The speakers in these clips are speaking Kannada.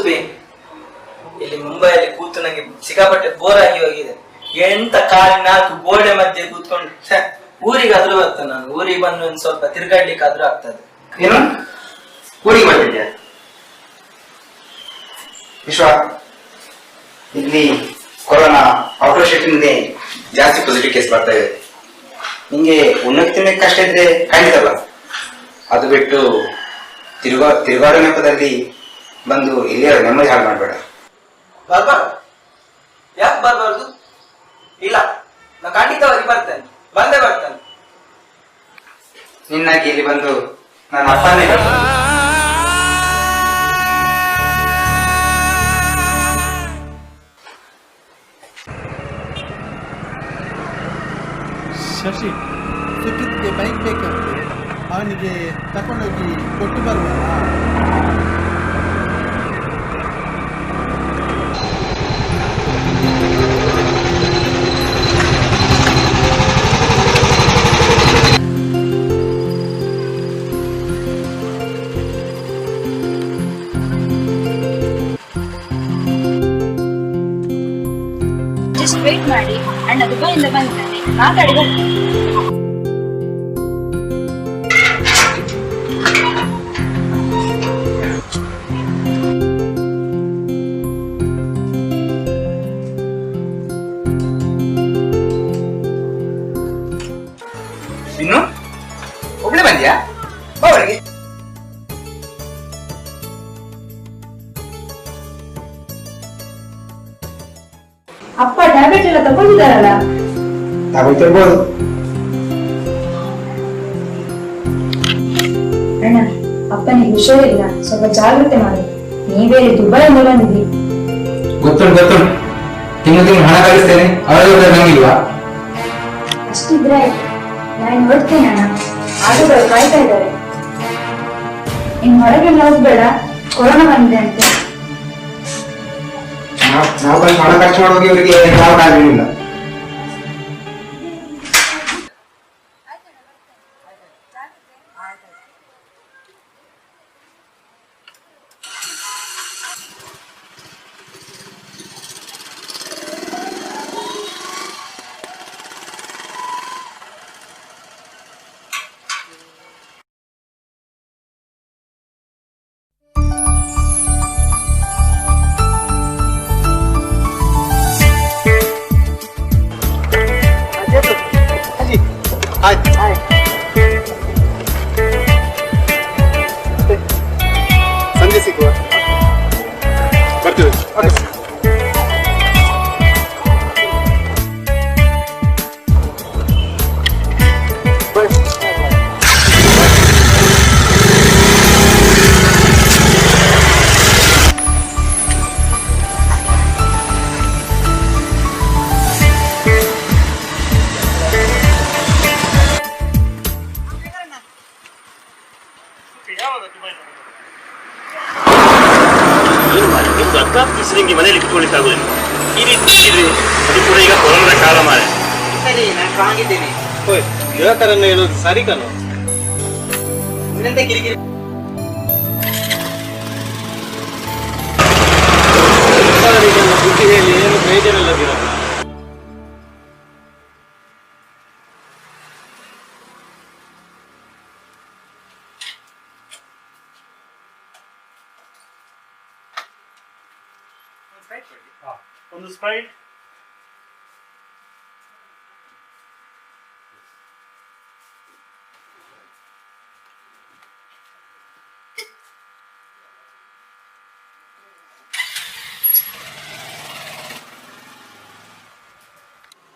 ಸುಬಿ, ಇಲ್ಲಿ ಮುಂಬೈಯಲ್ಲಿ ಕೂತು ನಂಗೆ ಸಿಕ್ಕಾಪಟ್ಟೆ ಬೋರ್ ಆಗಿ ಹೋಗಿದೆ. ಎಂತ ಕಾಲಿನ 4 ಗೋಡೆ ಮಧ್ಯೆ ಕೂತ್ಕೊಂಡು ಊರಿಗಾದ್ರೂ ಬರ್ತೇನೆ ನಾನು. ಊರಿಗೆ ಬಂದು ಒಂದು ಸ್ವಲ್ಪ ತಿರ್ಗಾಡ್ಲಿಕ್ಕಾದ್ರೂ ಆಗ್ತದೆ. ಏನು ಊರಿಗೆ ಬಂದಿದ್ಯಾ ವಿಶ್ವ? ಇಲ್ಲಿ ಕೊರೋನಾ ಔಟ್ಬ್ರೇಕ್ ಜಾಸ್ತಿ ಪಾಸಿಟಿವ್ ಕೇಸ್ ಬರ್ತಾ ಇದೆ. ನಿಂಗೆ ಉಣ್ಣಕ್ಕೆ ತಿನ್ನಕ್ಕೆ ಕಷ್ಟ ಇದ್ರೆ ಕಾಣಿಸಲ್ಲ. ಅದು ಬಿಟ್ಟು ತಿರುಗಾಡೋ ನೆಪದಲ್ಲಿ ಬಂದು ಇಲ್ಲಿಯ ನೆಮ್ಮದಿ ಹಾಳು ಮಾಡಬೇಡ. ಬರ್ಬಾರ್ದು? ಯಾಕೆ ಬರ್ಬಾರ್ದು? ಇಲ್ಲ, ನಾ ಖಂಡಿತವಾಗಿ ಬರ್ತೇನೆ, ಬಂದೇ ಬರ್ತೇನೆ. ನಿನ್ನಾಗಿ ಇಲ್ಲಿ ಬಂದು ನನ್ನ ಅಪ್ಪನೇ ಶಶಿ, ಸುಜಿತ್ಗೆ ಬೈಕ್ ಬೇಕಂತೆ, ಅವನಿಗೆ ತಗೊಂಡೋಗಿ ಕೊಟ್ಟು ಬರುವ. ಜಸ್ಟ್ ವೇಟ್ ಮಾಡಿ, ಅಣ್ಣ ದುಬೈಯಿಂದ ಬಂದಿದ್ದಾನೆ, ಮಾತಾಡಿ ಬರ್ತೀನಿ. ಇನ್ನು ಒಬ್ಳೆ ಬಂದ್ಯಾ? ಅವರಿಗೆ ಅಪ್ಪ ಟ್ಯಾಬ್ಲೆಟ್ ಎಲ್ಲ ತಗೊಂಡಿದ್ದಾರಲ್ಲ? ತಗೊಳ್ತಿರ್ಬೋದು. ಅಣ್ಣ, ಅಪ್ಪನಿಗೆ ಹುಷಾರಿಲ್ಲ, ಸ್ವಲ್ಪ ಜಾಗ್ರತೆ ಮಾಡಿ. ನೀವೇ ದುಬೈಯಿಂದ ಬಂದಿದ್ರಿ. ಗೊತ್ತುಂಟು ತಿಂಗಳು ಹಣ ಕಳಿಸ್ತೇನೆ, ಅವರಿಗೆ ನಂಗಿಲ್ವಾ? ಅಷ್ಟಿದ್ರೆ ಆಯ್ತು, ನಾನು ನೋಡ್ತೇನೆ ಅಣ್ಣ. ಆಟೋಗಳು ಕಾಯ್ತಾ ಇದ್ದಾರೆ. ಇನ್ ಹೊರಗೆಲ್ಲ ಹೋಗ್ಬೇಡ, ಕೊರೋನಾ ಬಂದಿದೆ ಅಂತೆ. ನಾವು ಬಂದು ಹಣ ಖರ್ಚು ಮಾಡೋಗಿ ಇವರಿಗೆ ಯಾವ ಕಾರಣವಿಲ್ಲ. ಸಂಜೆ ಸಿಗುವ, ಬರ್ತೀವಿ. ನಿಮ್ಗೆ ಮನೆಯಲ್ಲಿ ಕುತ್ಕೊಳ್ಳಿಕ್ಕಾಗುದಿಲ್ಲ. ಈ ರೀತಿ ಅದು ಕೂಡ ಈಗ ಕೊರೋನಾ ಕಾಲ ಮಾರೆ. ಸರಿ, ನಾನು ಸ್ಟ್ರಾಂಗ್ ಇದ್ದೀನಿ. ಯುವಕರನ್ನು ಹೇಳೋದು ಸರಿ ಕಣೋ. ಇನ್ನೆಂತ ಕಿರಿಕಿರಿ? ಬುದ್ಧಿ ಹೇಳಿ ಏನು ಪ್ರಯೋಜನ ಇಲ್ಲದಿರಲ್ಲ. ಒಂದು ಸ್ಪ್ರೈಟ್.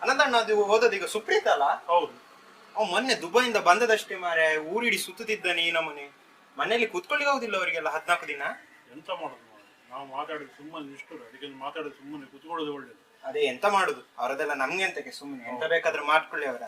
ಅನಂತಣ್ಣ, ಅದು ಹೋದದೀಗ ಸುಪ್ರೀತ್ ಅಲ್ಲ? ಹೌದು. ಅವ್ ಮೊನ್ನೆ ದುಬೈಯಿಂದ ಬಂದದಷ್ಟೇ ಮಾರೆ, ಊರಿಡಿ ಸುತ್ತುತ್ತಿದ್ದಾನೆ ಈ ನಮೂನೆ. ಮನೆಯಲ್ಲಿ ಕೂತ್ಕೊಳ್ಳಿಕ್ಕೆ ಆಗುದಿಲ್ಲ ಅವರಿಗೆಲ್ಲ 14 ದಿನ. ಎಂತ ಮಾಡುದು? ನಾವು ಮಾತಾಡೋದು ಸುಮ್ಮನೆ ನಿಷ್ಠುರ, ಅದಕ್ಕೆ ಮಾತಾಡೋದು ಸುಮ್ಮನೆ ಕುತ್ಕೊಳ್ಳೋದು ಒಳ್ಳೇದು. ಅದೇ ಎಂತ ಮಾಡುದು, ಅವರದೆಲ್ಲ ನಮ್ಗೆ ಎಂತಕ್ಕೆ, ಸುಮ್ಮನೆ ಎಂತ ಬೇಕಾದ್ರೂ ಮಾಡ್ಕೊಳ್ಳಿ ಅವರ.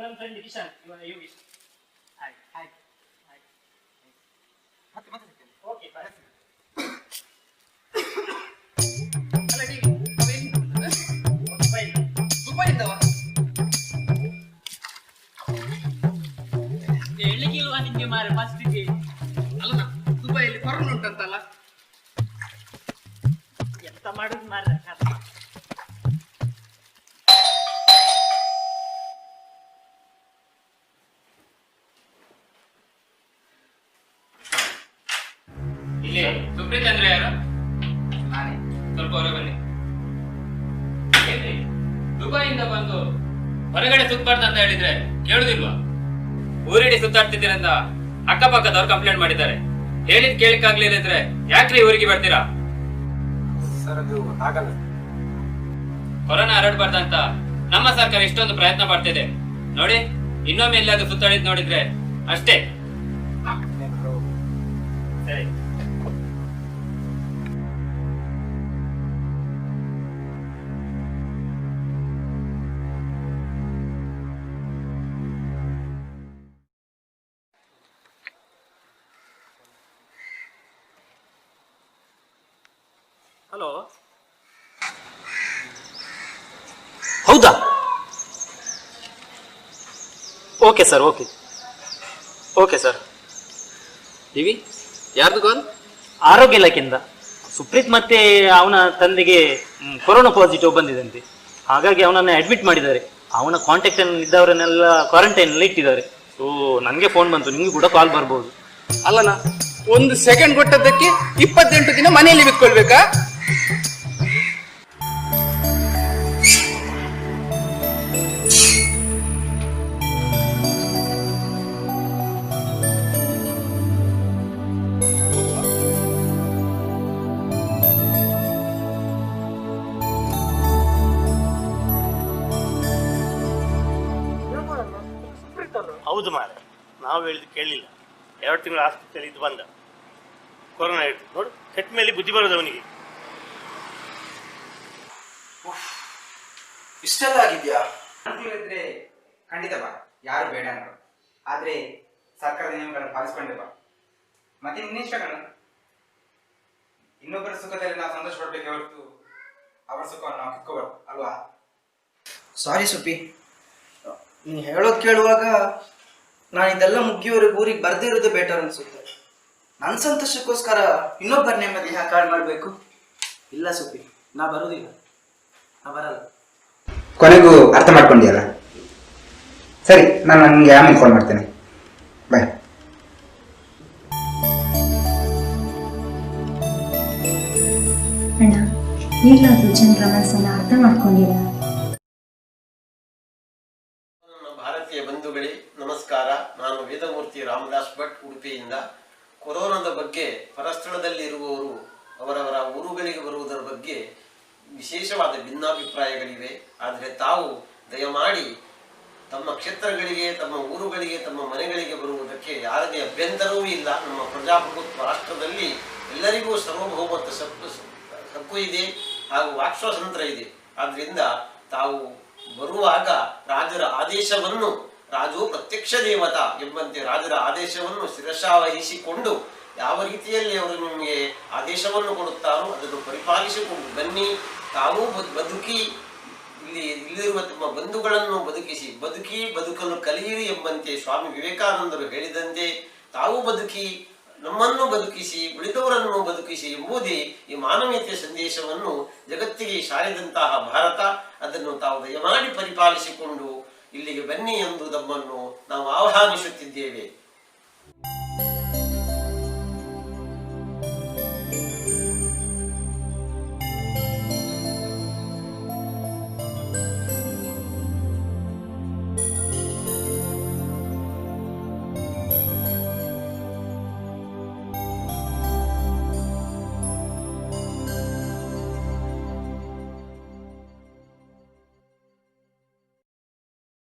ನನ್ನ friend Kishan Yogish. Hi hi hi. Okay bye. ಅಲ್ಲ ಡಿ ದುಬೈಯಿಂದವಾ? ಹೇಳಿಗಿಲ್ವಾ ನಿಂಗೆ ಮಾರೆ ಫಸ್ಟಿಗೆ? ಅಲ್ಲ ದುಬೈಯಲ್ಲಿ ಕೊರೋನಾ ಉಂಟಂತಲ್ಲ, ಎಂತ ಮಾಡುದು ಮಾರ್ರೆ. ಇಲ್ಲಿ ಸುಪ್ರೀತ್ ಅಂದ್ರೆ ಯಾರು? ನಾನೇ. ಸ್ವಲ್ಪ ಹೊರಗೆ ಬನ್ನಿ. ಏನ್ರಿ ದುಬೈಯಿಂದ ಬಂದು ಹೊರಗಡೆ ಸುತ್ತಬಾರ್ದು ಅಂತ ಹೇಳಿದ್ರೆ ಕೇಳುದಿಲ್ವಾ? ಊರಿಡಿ ಸುತ್ತಾಡ್ತಿದ್ದೀರಂತ ಅಕ್ಕಪಕ್ಕದವ್ರು ಕಂಪ್ಲೇಂಟ್ ಮಾಡಿದ್ದಾರೆ. ಹೇಳಿದ್ ಕೇಳಿಕ್ಕಾಗ್ಲಿಲ್ಲ ಇದ್ರೆ ಯಾಕ್ರಿ ಊರಿಗೆ ಬರ್ತೀರಾ? ಸರ್ ಅದು ಆಗಲ್ಲ. ಕೊರೋನಾ ಹರಡಬಾರ್ದಂತ ನಮ್ಮ ಸರ್ಕಾರ ಇಷ್ಟೊಂದು ಪ್ರಯತ್ನ ಪಡ್ತಿದೆ ನೋಡಿ. ಇನ್ನೊಮ್ಮೆ ಎಲ್ಲಾದ್ರೂ ಸುತ್ತಾಡಿದ್ ನೋಡಿದ್ರೆ ಅಷ್ಟೇ. ಸರಿ. ಹಲೋ, ಹೌದಾ? Okay sir, okay okay sir. TV ಯಾರ್ದು ಕಾಲ್? ಆರೋಗ್ಯ ಇಲಾಖೆಯಿಂದ. ಸುಪ್ರೀತ್ ಮತ್ತೆ ಅವನ ತಂದೆಗೆ ಕೊರೋನಾ ಪಾಸಿಟಿವ್ ಬಂದಿದಂತೆ, ಹಾಗಾಗಿ ಅವನನ್ನು ಅಡ್ಮಿಟ್ ಮಾಡಿದ್ದಾರೆ. ಅವನ ಕಾಂಟ್ಯಾಕ್ಟ್ ಇದ್ದವರನ್ನೆಲ್ಲ ಕ್ವಾರಂಟೈನ್ ಅಲ್ಲಿ ಇಟ್ಟಿದ್ದಾರೆ. ಸೊ ನನಗೆ ಫೋನ್ ಬಂತು, ನಿಮ್ಗೆ ಕೂಡ ಕಾಲ್ ಬರ್ಬೋದು. ಅಲ್ಲನಾ, 1 ಸೆಕೆಂಡ್ ಕೊಟ್ಟದ್ದಕ್ಕೆ 28 ದಿನ ಮನೆಯಲ್ಲಿ ಬಿಟ್ಕೊಳ್ಬೇಕಾ? ಹೌದು ಮಾರೆ, ನಾವು ಹೇಳಿದ್ದು ಕೇಳಲಿಲ್ಲ. 2 ತಿಂಗಳು ಆಸ್ಪತ್ರೆಯಲ್ಲಿ ಇದು ಬಂದ, ಕೊರೋನಾ ಇಟ್ಟು ನೋಡು, ಕೆಟ್ಟ ಮೇಲೆ ಬುದ್ಧಿ ಬರೋದು ಅವನಿಗೆ. ಇಷ್ಟೆಲ್ಲ ಆಗಿದ್ಯಾ? ಇದ್ರೆ ಖಂಡಿತ ಬಾ, ಯಾರು ಬೇಡ ಅನ್ನೋರು. ಆದ್ರೆ ಸರ್ಕಾರದ ನಿಯಮಗಳನ್ನು ಪಾಲಿಸ್ಕೊಂಡೆ ಬಾ. ಮತ್ತೆ ನಿನ್ನಿಷ್ಟ ಕಣ. ಇನ್ನೊಬ್ಬರ ಸುಖದಲ್ಲಿ ನಾವು ಸಂತೋಷ ಪಡ್ಬೇಕೆ ಹೊರತು ಅವರ ಸುಖವನ್ನು ನಾವು ಕಿತ್ಕೋಬಾರ್ದು ಅಲ್ವಾ? ಸಾರಿ ಸುಪ್ಪಿ, ನೀನು ಹೇಳೋದು ಕೇಳುವಾಗ ನಾನು ಇದೆಲ್ಲ ಮುಗಿಯೋವರೆಗೆ ಊರಿಗೆ ಬರ್ದಿರೋದು ಬೆಟರ್ ಅನ್ಸುತ್ತೆ. ನನ್ನ ಸಂತೋಷಕ್ಕೋಸ್ಕರ ಇನ್ನೊಬ್ಬರ ನೆಮ್ಮದಿ ಯಾಕೆ ಹಾಳು ಮಾಡಬೇಕು? ಇಲ್ಲ ಸುಪ್ಪಿ, ನಾ ಬರೋದಿಲ್ಲ, ನಾ ಬರಲ್ಲ. ಕೊನೆಗೂ ಅರ್ಥ ಮಾಡ್ಕೊಂಡಿಯಲ್ಲ? ಸರಿ, ನಾನು ನಿಮಗೆ ಆಮೇಲೆ ಫೋನ್ ಮಾಡ್ತೇನೆ. ಬಾಯ್. ಅಣ್ಣ, ಈಗಲಾದ್ರೂ ಜನರ ಮನಸ್ಸನ್ನು ಅರ್ಥ ಮಾಡ್ಕೊಂಡಿರ? ಭಾರತೀಯ ಬಂಧುಗಳೇ ನಮಸ್ಕಾರ. ನಾನು ವೇದಮೂರ್ತಿ ರಾಮದಾಸ್ ಭಟ್, ಉಡುಪಿಯಿಂದ. ಕೊರೋನಾದ ಬಗ್ಗೆ ಪರಸ್ಥಳದಲ್ಲಿರುವವರು ಅವರವರ ಊರುಗಳಿಗೆ ಬರುವುದರ ಬಗ್ಗೆ ವಿಶೇಷವಾದ ಭಿನ್ನಾಭಿಪ್ರಾಯಗಳಿವೆ. ಆದರೆ ತಾವು ದಯಮಾಡಿ ತಮ್ಮ ಕ್ಷೇತ್ರಗಳಿಗೆ, ತಮ್ಮ ಊರುಗಳಿಗೆ, ತಮ್ಮ ಮನೆಗಳಿಗೆ ಬರುವುದಕ್ಕೆ ಯಾರದೇ ಅಭ್ಯಂತರವೂ ಇಲ್ಲ. ನಮ್ಮ ಪ್ರಜಾಪ್ರಭುತ್ವ ರಾಷ್ಟ್ರದಲ್ಲಿ ಎಲ್ಲರಿಗೂ ಸಾರ್ವಭೌಮತ್ವ ಹಕ್ಕು ಇದೆ ಹಾಗೂ ವಾಕ್ ಸ್ವಾತಂತ್ರ್ಯ ಇದೆ. ಆದ್ದರಿಂದ ತಾವು ಬರುವಾಗ ರಾಜರ ಆದೇಶವನ್ನು, ರಾಜು ಪ್ರತ್ಯಕ್ಷ ದೇವತಾ ಎಂಬಂತೆ ರಾಜರ ಆದೇಶವನ್ನು ಶಿರಸಾವಹಿಸಿಕೊಂಡು ಯಾವ ರೀತಿಯಲ್ಲಿ ಅವರು ನಿಮಗೆ ಆದೇಶವನ್ನು ಕೊಡುತ್ತಾರೋ ಅದನ್ನು ಪರಿಪಾಲಿಸಿಕೊಂಡು ಬನ್ನಿ. ತಾವು ಬದುಕಿ, ಇಲ್ಲಿರುವ ತಮ್ಮ ಬಂಧುಗಳನ್ನು ಬದುಕಲು ಕಲಿಯಿರಿ ಎಂಬಂತೆ ಸ್ವಾಮಿ ವಿವೇಕಾನಂದರು ಹೇಳಿದಂತೆ ತಾವು ಬದುಕಿ, ನಮ್ಮನ್ನು ಬದುಕಿಸಿ, ಉಳಿದವರನ್ನು ಬದುಕಿಸಿ ಎಂಬುದೇ ಈ ಮಾನವೀಯತೆಯ ಸಂದೇಶವನ್ನು ಜಗತ್ತಿಗೆ ಸಾರಿದಂತಹ ಭಾರತ. ಅದನ್ನು ತಾವು ದಯಮಾಡಿ ಪರಿಪಾಲಿಸಿಕೊಂಡು ಇಲ್ಲಿಗೆ ಬನ್ನಿ ಎಂದು ತಮ್ಮನ್ನು ನಾವು ಆಹ್ವಾನಿಸುತ್ತಿದ್ದೇವೆ.